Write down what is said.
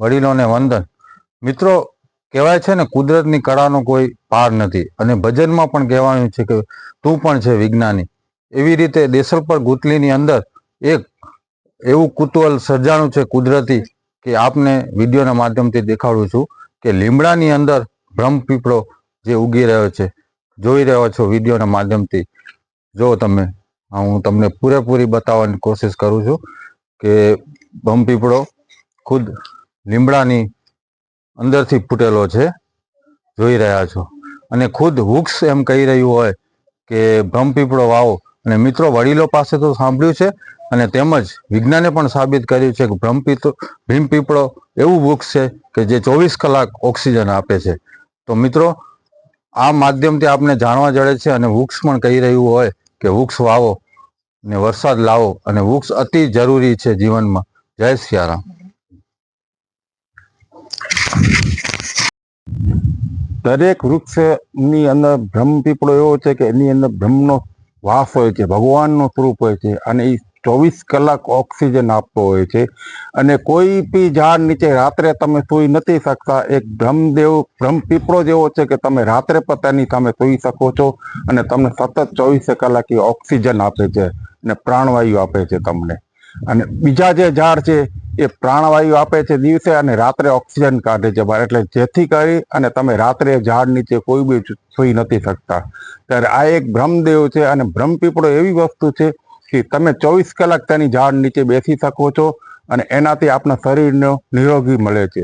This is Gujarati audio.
વડીલોને વંદન। મિત્રો, કહેવાય છે ને, કુદરતની કળાનો કોઈ પાર નથી, અને ભજનમાં પણ કહેવાયું છે કે તું પણ છે વિજ્ઞાની। એવી રીતે દેશલપર ગુટલીની અંદર એક એવું કુતૂહલ સર્જાણું છે કુદરતી, કે આપને વિડીયોના માધ્યમથી દેખાડું છું કે લીમડાની અંદર બ્રહ્મપીપળો જે ઉગી રહ્યો છે, જોઈ રહ્યો છો વિડીયોના માધ્યમથી। જો તમે, હું તમને પૂરેપૂરી બતાવવાની કોશિશ કરું છું કે બ્રહ્મપીપળો ખુદ લીમડાની અંદરથી ફૂટેલો છે, જોઈ રહ્યા છો। અને ખુદ વૃક્ષ એમ કહી રહ્યું હોય કે બ્રહ્મપીપળો વાવો। અને મિત્રો, વડીલો પાસે તો સાંભળ્યું છે, અને તેમજ વિજ્ઞાને પણ સાબિત કર્યું છે કે ભીમપીપળો એવું વૃક્ષ છે કે જે 24 કલાક ઓક્સિજન આપે છે। તો મિત્રો, આ માધ્યમથી આપને જાણવા જડે છે, અને વૃક્ષ પણ કહી રહ્યું હોય કે વૃક્ષ વાવો ને વરસાદ લાવો, અને વૃક્ષ અતિ જરૂરી છે જીવનમાં। જય સિયારામ। દરેક વૃક્ષની અંદર બ્રહ્મપીપળો એવો છે કે એની અંદર બ્રહ્મનો વાસ હોય છે, ભગવાનનું સ્વરૂપ હોય છે, અને એ 24 કલાક ઓક્સિજન આપતો હોય છે। અને કોઈ બી ઝાડ નીચે રાત્રે તમે સૂઈ નથી શકતા। એક બ્રહ્મપીપળો જ એવો છે કે તમે રાત્રે પણ તેની સામે સૂઈ શકો છો, અને તમને સતત 24 કલાક એ ઓક્સિજન આપે છે અને પ્રાણવાયુ આપે છે તમને। અને બીજા જે ઝાડ છે એ પ્રાણવાયુ આપે છે દિવસે, અને રાત્રે ઓક્સિજન કાઢે છે બહાર, એટલે જેથી કરી અને તમે રાત્રે ઝાડ નીચે કોઈ બી સૂઈ નથી શકતા। ત્યારે આ એક બ્રહ્મદેવ છે, અને બ્રહ્મપીપળો એવી વસ્તુ છે કે તમે 24 કલાક તેની ઝાડ નીચે બેસી શકો છો, અને એનાથી આપણા શરીરનો નિરોગી મળે છે।